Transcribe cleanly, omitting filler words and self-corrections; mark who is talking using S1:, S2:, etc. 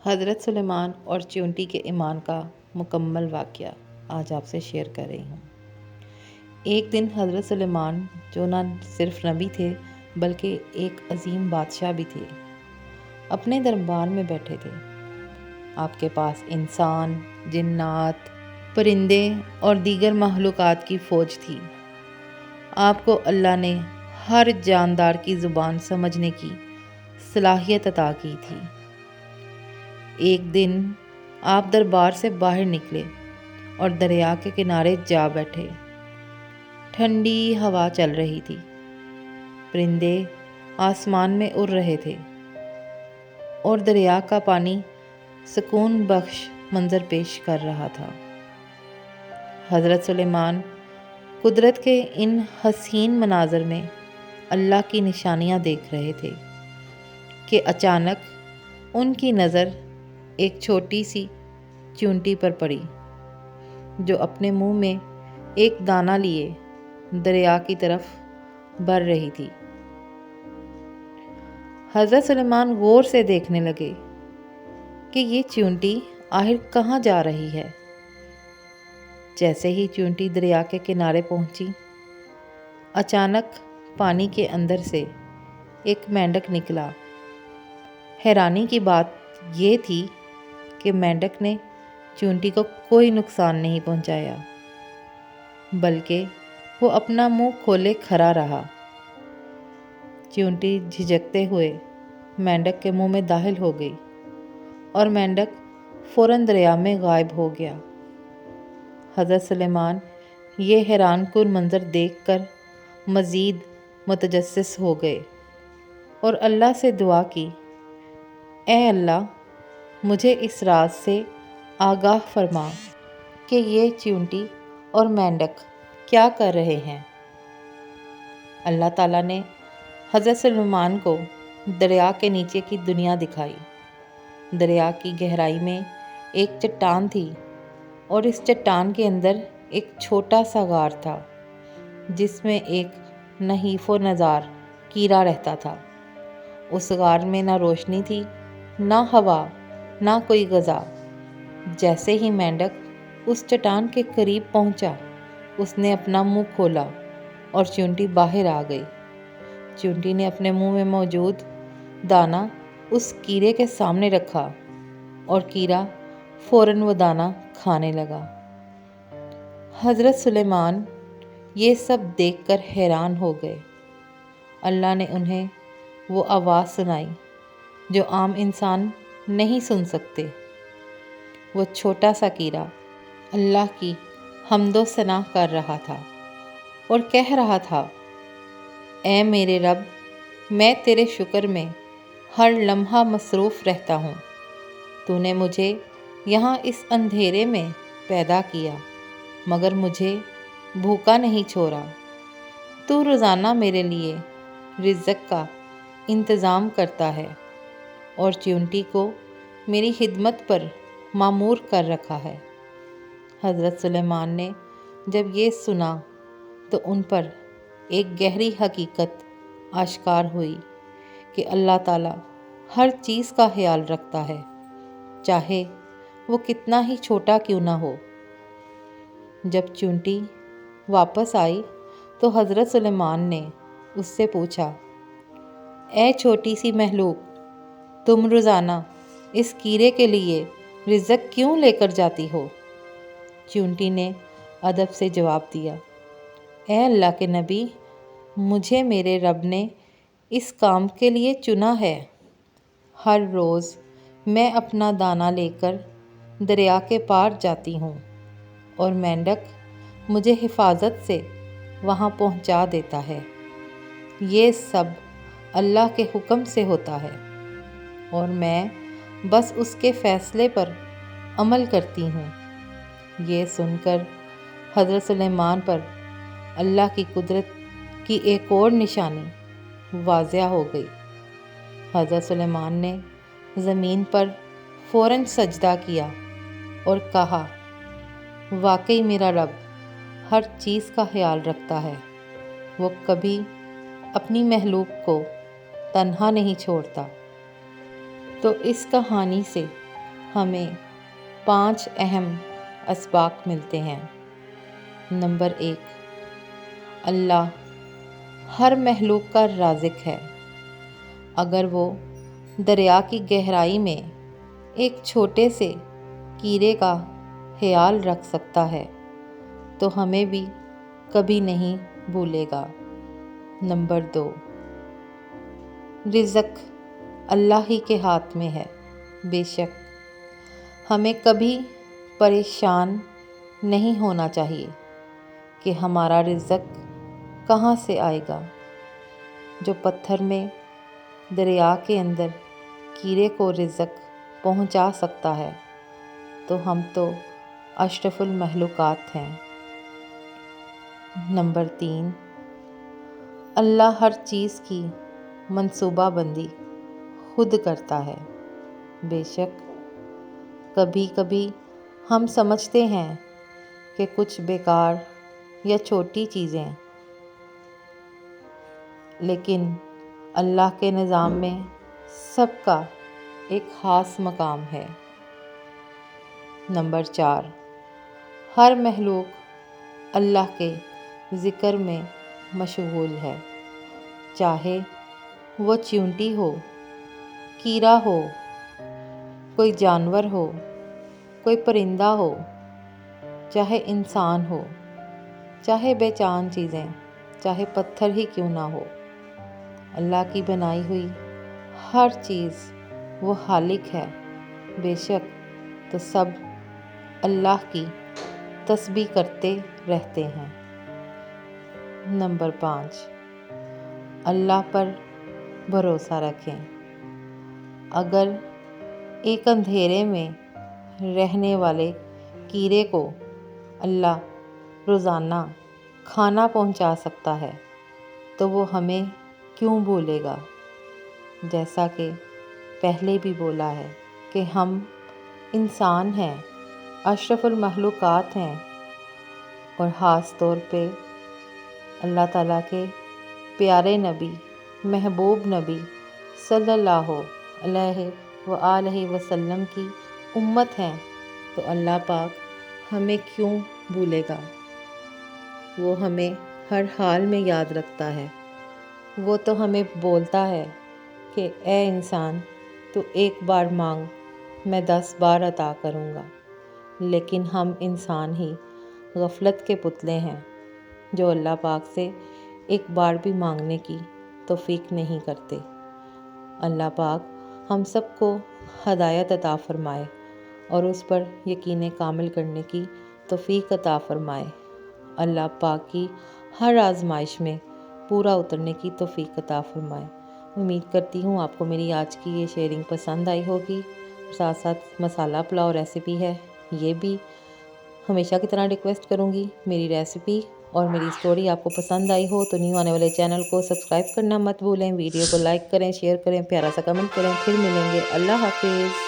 S1: حضرت سلیمان اور چیونٹی کے ایمان کا مکمل واقعہ آج آپ سے شیئر کر رہی ہوں۔ ایک دن حضرت سلیمان جو نہ صرف نبی تھے بلکہ ایک عظیم بادشاہ بھی تھے، اپنے دربار میں بیٹھے تھے۔ آپ کے پاس انسان، جنات، پرندے اور دیگر مخلوقات کی فوج تھی۔ آپ کو اللہ نے ہر جاندار کی زبان سمجھنے کی صلاحیت عطا کی تھی۔ ایک دن آپ دربار سے باہر نکلے اور دریا کے کنارے جا بیٹھے۔ ٹھنڈی ہوا چل رہی تھی، پرندے آسمان میں اڑ رہے تھے اور دریا کا پانی سکون بخش منظر پیش کر رہا تھا۔ حضرت سلیمان قدرت کے ان حسین مناظر میں اللہ کی نشانیاں دیکھ رہے تھے کہ اچانک ان کی نظر ایک چھوٹی سی چیونٹی پر پڑی، جو اپنے منہ میں ایک دانہ لیے دریا کی طرف بڑھ رہی تھی۔ حضرت سلیمان غور سے دیکھنے لگے کہ یہ چیونٹی آخر کہاں جا رہی ہے۔ جیسے ہی چیونٹی دریا کے کنارے پہنچی، اچانک پانی کے اندر سے ایک مینڈک نکلا۔ حیرانی کی بات یہ تھی کہ مینڈک نے چیونٹی کو کوئی نقصان نہیں پہنچایا، بلکہ وہ اپنا منہ کھولے کھڑا رہا۔ چیونٹی جھجکتے ہوئے مینڈک کے منہ میں داخل ہو گئی اور مینڈک فوراً دریا میں غائب ہو گیا۔ حضرت سلیمان یہ حیران کن منظر دیکھ کر مزید متجسس ہو گئے اور اللہ سے دعا کی، اے اللہ، مجھے اس راز سے آگاہ فرما کہ یہ چیونٹی اور مینڈک کیا کر رہے ہیں۔ اللہ تعالیٰ نے حضرت سلیمان کو دریا کے نیچے کی دنیا دکھائی۔ دریا کی گہرائی میں ایک چٹان تھی اور اس چٹان کے اندر ایک چھوٹا سا غار تھا، جس میں ایک نحیف و نزار کیڑا رہتا تھا۔ اس غار میں نہ روشنی تھی، نہ ہوا، نہ کوئی غذا۔ جیسے ہی مینڈک اس چٹان کے قریب پہنچا، اس نے اپنا منہ کھولا اور چیونٹی باہر آ گئی۔ چیونٹی نے اپنے منہ میں موجود دانہ اس کیڑے کے سامنے رکھا اور کیڑا فوراً وہ دانہ کھانے لگا۔ حضرت سلیمان یہ سب دیکھ کر حیران ہو گئے۔ اللہ نے انہیں وہ آواز سنائی جو عام انسان نہیں سن سکتے۔ وہ چھوٹا سا کیڑا اللہ کی حمد و ثنا کر رہا تھا اور کہہ رہا تھا، اے میرے رب، میں تیرے شکر میں ہر لمحہ مصروف رہتا ہوں۔ تو نے مجھے یہاں اس اندھیرے میں پیدا کیا، مگر مجھے بھوکا نہیں چھوڑا۔ تو روزانہ میرے لیے رزق کا انتظام کرتا ہے اور چیونٹی کو میری خدمت پر مامور کر رکھا ہے۔ حضرت سلیمان نے جب یہ سنا تو ان پر ایک گہری حقیقت آشکار ہوئی کہ اللہ تعالیٰ ہر چیز کا خیال رکھتا ہے، چاہے وہ کتنا ہی چھوٹا کیوں نہ ہو۔ جب چیونٹی واپس آئی تو حضرت سلیمان نے اس سے پوچھا، اے چھوٹی سی مخلوق، تم روزانہ اس کیڑے کے لیے رزق کیوں لے کر جاتی ہو؟ چیونٹی نے ادب سے جواب دیا، اے اللہ کے نبی، مجھے میرے رب نے اس کام کے لیے چنا ہے۔ ہر روز میں اپنا دانہ لے کر دریا کے پار جاتی ہوں اور مینڈک مجھے حفاظت سے وہاں پہنچا دیتا ہے۔ یہ سب اللہ کے حکم سے ہوتا ہے اور میں بس اس کے فیصلے پر عمل کرتی ہوں۔ یہ سن کر حضرت سلیمان پر اللہ کی قدرت کی ایک اور نشانی واضح ہو گئی۔ حضرت سلیمان نے زمین پر فوراً سجدہ کیا اور کہا، واقعی میرا رب ہر چیز کا خیال رکھتا ہے، وہ کبھی اپنی مخلوق کو تنہا نہیں چھوڑتا۔ تو اس کہانی سے ہمیں 5 اہم اسباق ملتے ہیں۔ نمبر 1، اللہ ہر مخلوق کا رازق ہے۔ اگر وہ دریا کی گہرائی میں ایک چھوٹے سے کیڑے کا خیال رکھ سکتا ہے تو ہمیں بھی کبھی نہیں بھولے گا۔ نمبر 2، رزق اللہ ہی کے ہاتھ میں ہے۔ بے شک ہمیں کبھی پریشان نہیں ہونا چاہیے کہ ہمارا رزق کہاں سے آئے گا۔ جو پتھر میں دریا کے اندر کیڑے کو رزق پہنچا سکتا ہے تو ہم تو اشرف المخلوقات ہیں۔ نمبر 3، اللہ ہر چیز کی منصوبہ بندی خود کرتا ہے۔ بے شک کبھی کبھی ہم سمجھتے ہیں کہ کچھ بیکار یا چھوٹی چیزیں، لیکن اللہ کے نظام میں سب کا ایک خاص مقام ہے۔ نمبر 4، ہر مخلوق اللہ کے ذکر میں مشغول ہے، چاہے وہ چیونٹی ہو، کیڑا ہو، کوئی جانور ہو، کوئی پرندہ ہو، چاہے انسان ہو، چاہے بے جان چیزیں، چاہے پتھر ہی کیوں نہ ہو۔ اللہ کی بنائی ہوئی ہر چیز وہ خالق ہے، بے شک تو سب اللہ کی تسبیح کرتے رہتے ہیں۔ نمبر 5، اللہ پر بھروسہ رکھیں۔ اگر ایک اندھیرے میں رہنے والے کیڑے کو اللہ روزانہ کھانا پہنچا سکتا ہے تو وہ ہمیں کیوں بھولے گا۔ جیسا کہ پہلے بھی بولا ہے کہ ہم انسان ہیں، اشرف المخلوقات ہیں، اور خاص طور پہ اللہ تعالیٰ کے پیارے نبی، محبوب نبی صلی اللہ علیہ وآلہ وسلم کی امت ہیں، تو اللہ پاک ہمیں کیوں بھولے گا۔ وہ ہمیں ہر حال میں یاد رکھتا ہے۔ وہ تو ہمیں بولتا ہے کہ اے انسان تو ایک بار مانگ میں 10 بار عطا کروں گا، لیکن ہم انسان ہی غفلت کے پتلے ہیں جو اللہ پاک سے ایک بار بھی مانگنے کی توفیق نہیں کرتے۔ اللہ پاک ہم سب کو ہدایت عطا فرمائے اور اس پر یقین کامل کرنے کی توفیق عطا فرمائے۔ اللہ پاک کی ہر آزمائش میں پورا اترنے کی توفیق عطا فرمائے۔ امید کرتی ہوں آپ کو میری آج کی یہ شیئرنگ پسند آئی ہوگی۔ ساتھ ساتھ مسالہ پلاؤ ریسیپی ہے، یہ بھی ہمیشہ کی طرح ریکویسٹ کروں گی۔ میری ریسیپی اور میری اسٹوری آپ کو پسند آئی ہو تو نیو آنے والے چینل کو سبسکرائب کرنا مت بھولیں، ویڈیو کو لائک کریں، شیئر کریں، پیارا سا کمنٹ کریں۔ پھر ملیں گے، اللہ حافظ۔